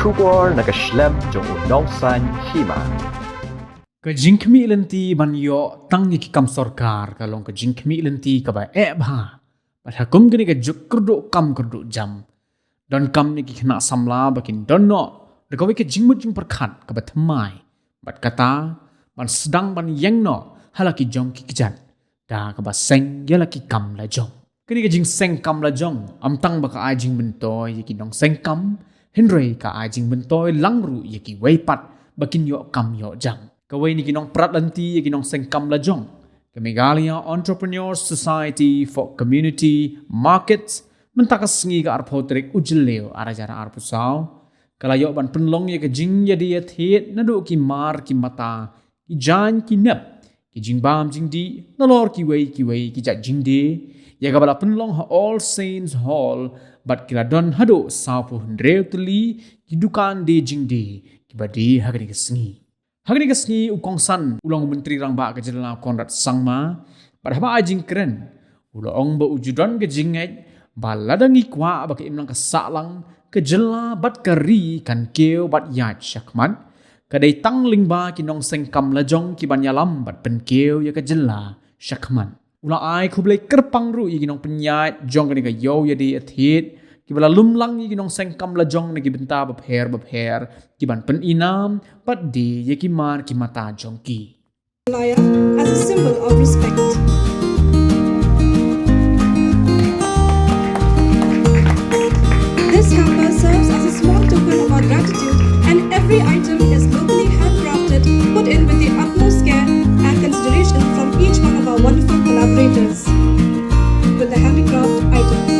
Shugor nakaslem jong Nongsengkam Hima. Kajing kami lenti banyo tang ki kam sarkar kalong kajing kami lenti ka ba bha hakum kini ka juk kurdu kam kurdu jam don kam ni ki kena samla bakin don no de ka ke jing mujing perkhat ka ba thamai bat kata ban sedang ban yang no halaki jong ki kijan da ka ba seng yala ki kam la jong kini ka jing seng kam la jong am tang ba ka ai jing bentoy ki nong seng kam henry ka ai jing bentoy langru ye ki wei pat bakin yo kam yo jam kawai ni kinong prat lanti kinong sengkam la jong Kamigalia Entrepreneur Society for Community Markets mentakas ngi ka arpotrik ujleo arajara arpusau kalayo ban penlong ye kajing ya dia thet nadu ki mar ki mata ki jan ki nep ki jing bam jing di nalor ki wei ki ja jing de ya ka bala penlong ha All Saints Hall bat kila don hado sapu hendreu tuli ki dukan de jing de ki badi hagani kesngi Hagani kasni ukongsan ulang menteri rang ba ke Jylla Conrad sangma pada ba ajing keren ulong ba ujudan ke jinget ba ladangi Kwah ba ke imlang kasalang ke Jylla bat kari kan Kiew bat yat syakmat kadai tang ling ba ki Nongsengkam lajong ki ban yalam bat pen Kiew ya ke Jylla syakmat ulang ai kublai kerpang ru ki nong penyat jong ke yo ya di athit ki bala lumlang ki Nongsengkam lajong ne ki benta bapher ki ban pen inam pat de ye ki mar ki mata jong ki as a symbol of respect. This hamper serves as a small token of our gratitude, and every item is locally handcrafted, put in with the utmost care and consideration from each one of our wonderful collaborators with the handicraft items.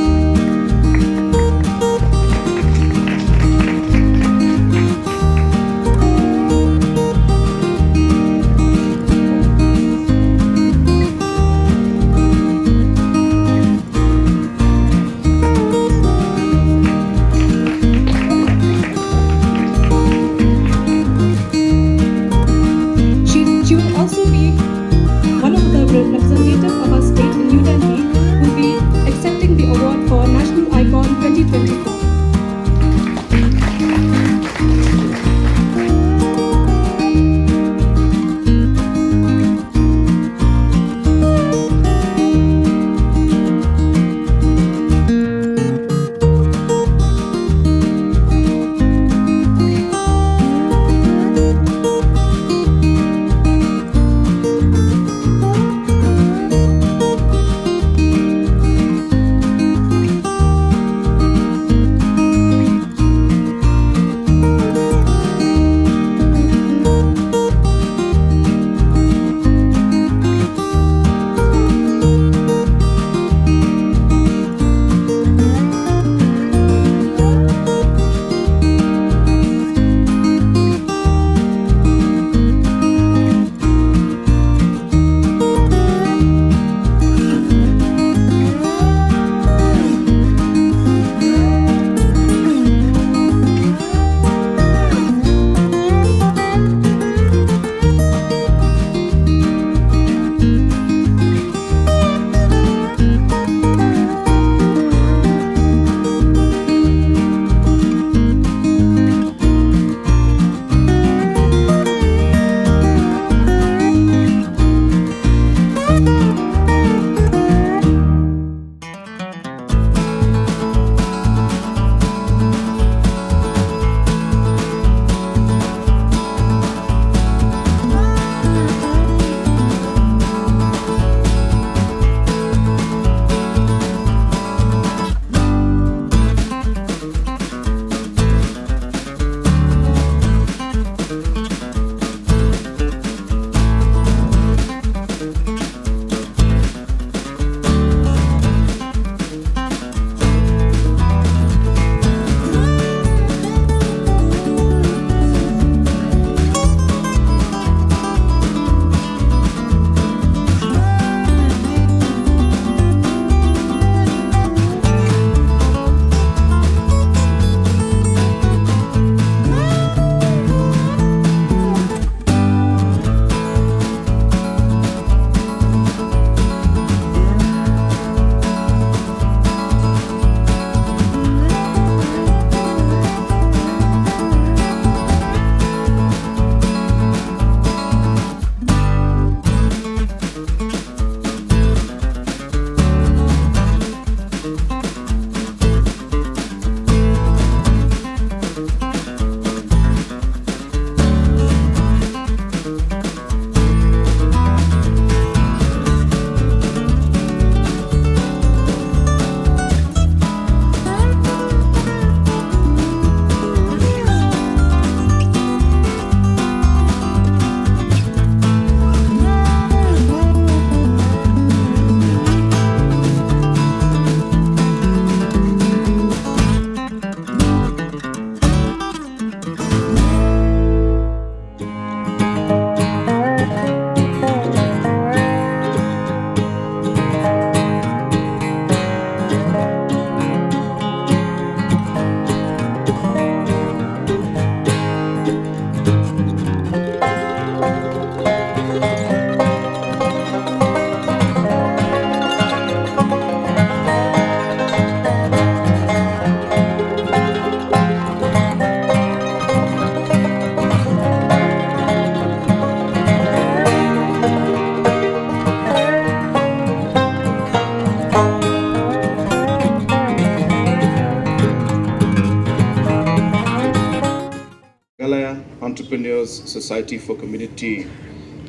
Meghalaya Entrepreneurs Society for Community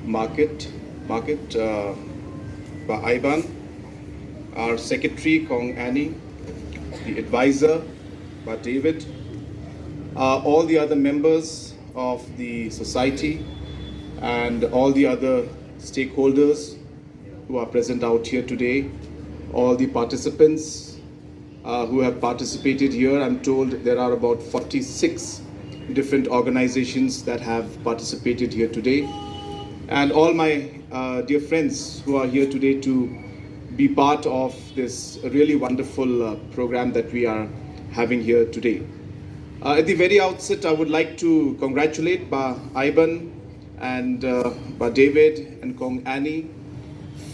Market by Iban, our secretary Kong Annie, the advisor by David, all the other members of the society and all the other stakeholders who are present out here today, all the participants who have participated here. I'm told there are about 46 different organizations that have participated here today, and all my dear friends who are here today to be part of this really wonderful program that we are having here today. At the very outset, I would like to congratulate Iban and David and Kong Annie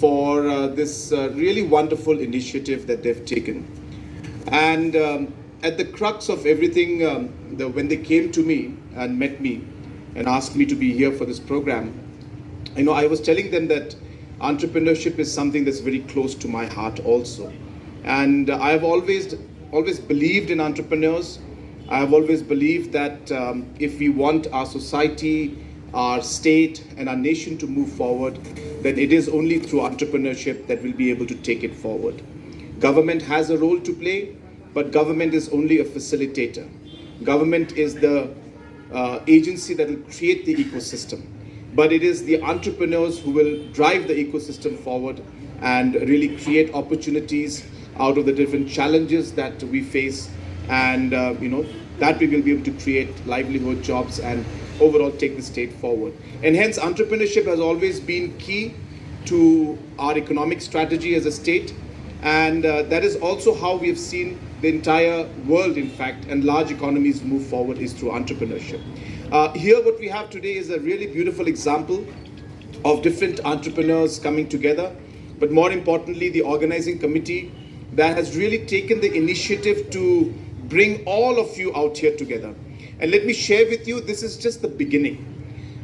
for this really wonderful initiative that they've taken. And at the crux of everything, when they came to me and met me and asked me to be here for this program, I was telling them that entrepreneurship is something that's very close to my heart also. And I've always believed in entrepreneurs. I've always believed that if we want our society, our state and our nation to move forward, then it is only through entrepreneurship that we'll be able to take it forward. Government has a role to play, but government is only a facilitator. Government is the agency that will create the ecosystem, but it is the entrepreneurs who will drive the ecosystem forward and really create opportunities out of the different challenges that we face, and that we will be able to create livelihood, jobs, and overall take the state forward. And hence entrepreneurship has always been key to our economic strategy as a state, and that is also how we have seen the entire world, in fact, and large economies move forward is through entrepreneurship. Here what we have today is a really beautiful example of different entrepreneurs coming together, but more importantly the organizing committee that has really taken the initiative to bring all of you out here together. And let me share with you, this is just the beginning.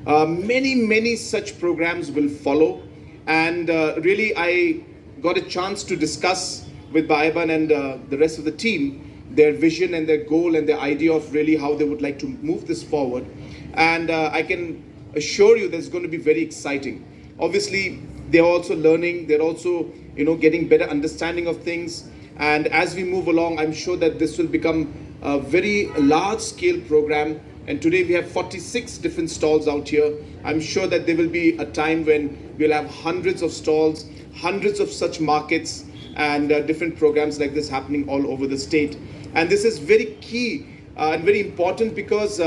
Many such programs will follow, and really I got a chance to discuss with Baiban and the rest of the team their vision and their goal and their idea of really how they would like to move this forward. And I can assure you that's going to be very exciting. Obviously, they're also learning, they're also getting better understanding of things. And as we move along, I'm sure that this will become a very large scale program. And today we have 46 different stalls out here. I'm sure that there will be a time when we'll have hundreds of stalls, hundreds of such markets, and different programs like this happening all over the state. And this is very key and very important because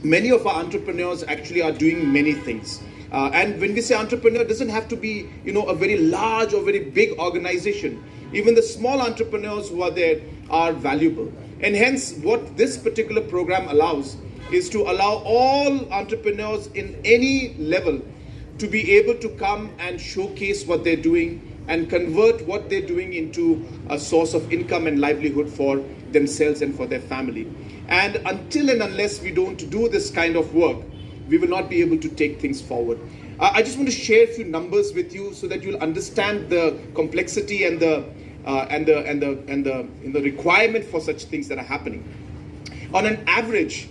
many of our entrepreneurs actually are doing many things. And when we say entrepreneur, it doesn't have to be a very large or very big organization. Even the small entrepreneurs who are there are valuable. And hence what this particular program allows is to allow all entrepreneurs in any level to be able to come and showcase what they're doing and convert what they're doing into a source of income and livelihood for themselves and for their family. And until and unless we don't do this kind of work, we will not be able to take things forward. I just want to share a few numbers with you so that you'll understand the complexity and the requirement for such things that are happening. On an average,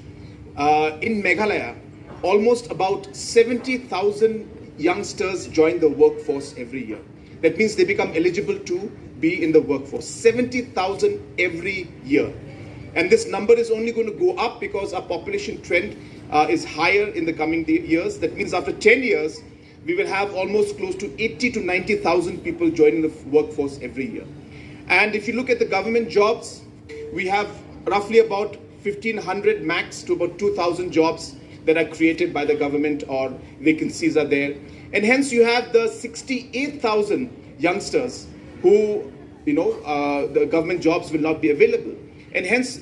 in Meghalaya, almost about 70,000 youngsters join the workforce every year. That means they become eligible to be in the workforce. 70,000 every year. And this number is only going to go up because our population trend is higher in the coming years. That means after 10 years, we will have almost close to 80 to 90,000 people joining the workforce every year. And if you look at the government jobs, we have roughly about 1,500 max to about 2,000 jobs that are created by the government or vacancies are there. And hence you have the 68,000 youngsters who, the government jobs will not be available. And hence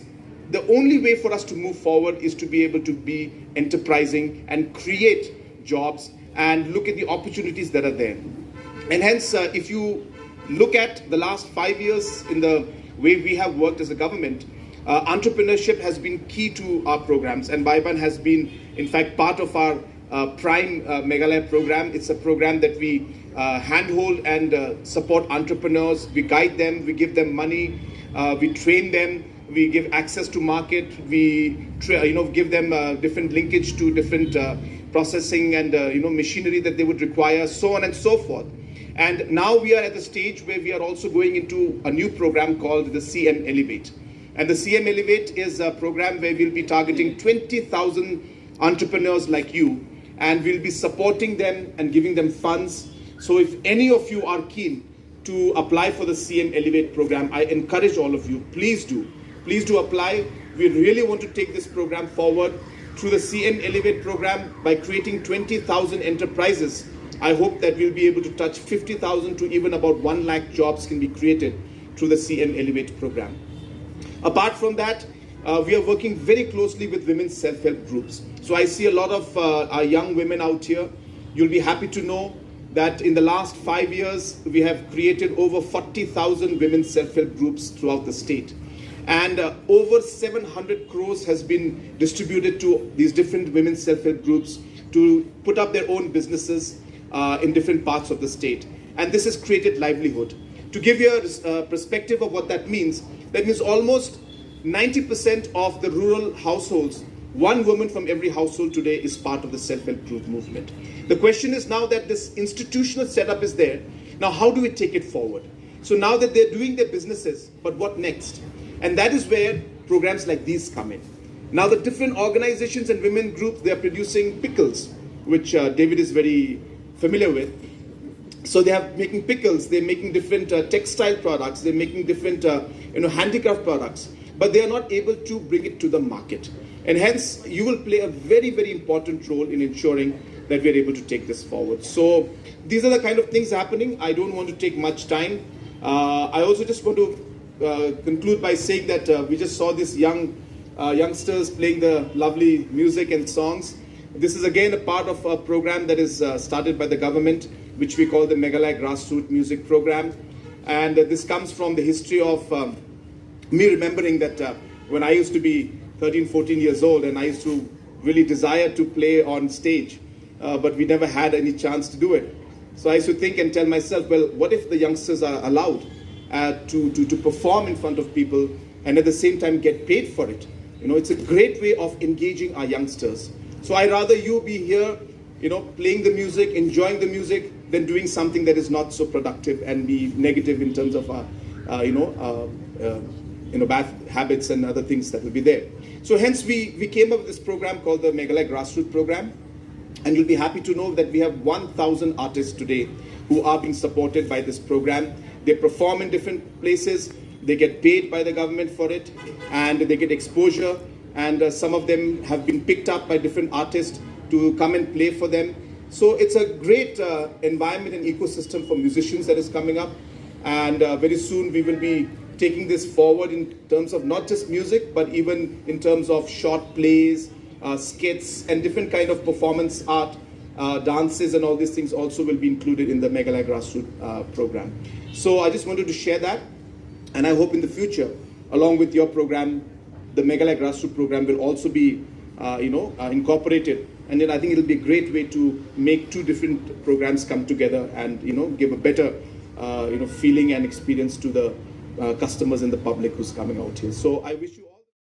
the only way for us to move forward is to be able to be enterprising and create jobs and look at the opportunities that are there. And hence, if you look at the last 5 years in the way we have worked as a government, entrepreneurship has been key to our programs, and Baiban has been, in fact, part of our Prime Meghalaya program. It's a program that we handhold and support entrepreneurs. We guide them, we give them money, we train them we give access to market, we give them different linkage to different processing and machinery that they would require, so on and so forth. And now we are at the stage where we are also going into a new program called the CM Elevate. And the CM Elevate is a program where we'll be targeting 20,000 entrepreneurs like you, and we'll be supporting them and giving them funds. So if any of you are keen to apply for the CM Elevate program, I encourage all of you, please do. Please do apply. We really want to take this program forward through the CM Elevate program. By creating 20,000 enterprises, I hope that we'll be able to touch 50,000 to even about 1 lakh jobs can be created through the CM Elevate program. Apart from that, we are working very closely with women's self-help groups. So I see a lot of our young women out here. You'll be happy to know that in the last 5 years, we have created over 40,000 women's self-help groups throughout the state. And over 700 crores has been distributed to these different women's self-help groups to put up their own businesses in different parts of the state. And this has created livelihood. To give you a perspective of what that means almost 90% of the rural households, 1 woman from every household today is part of the self-help group movement. The question is now that this institutional setup is there, now how do we take it forward? So now that they're doing their businesses, but what next? And that is where programs like these come in. Now the different organizations and women groups, they are producing pickles, which David is very familiar with. So they are making pickles, they're making different textile products, they're making different handicraft products, but they are not able to bring it to the market. And hence, you will play a very, very important role in ensuring that we are able to take this forward. So these are the kind of things happening. I don't want to take much time. I also just want to conclude by saying that we just saw these youngsters playing the lovely music and songs. This is again a part of a program that is started by the government, which we call the Meghalaya Grassroots Music Program. And this comes from the history of me remembering that when I used to be 13, 14 years old, and I used to really desire to play on stage, but we never had any chance to do it. So I used to think and tell myself, well, what if the youngsters are allowed to perform in front of people and at the same time get paid for it? It's a great way of engaging our youngsters. So I rather you be here, playing the music, enjoying the music, than doing something that is not so productive and be negative in terms of bad habits and other things that will be there. So hence we came up with this program called the Meghalaya Grassroots Program. And you'll be happy to know that we have 1,000 artists today who are being supported by this program. They perform in different places, they get paid by the government for it, and they get exposure. And some of them have been picked up by different artists to come and play for them. So it's a great environment and ecosystem for musicians that is coming up. And very soon we will be taking this forward in terms of not just music, but even in terms of short plays, skits, and different kind of performance art, dances, and all these things also will be included in the Meghalaya Grassroots program. So I just wanted to share that, and I hope in the future, along with your program, the Meghalaya Grassroots program will also be, incorporated. And then I think it'll be a great way to make 2 different programs come together and give a better, feeling and experience to the customers and the public who's coming out here. So I wish you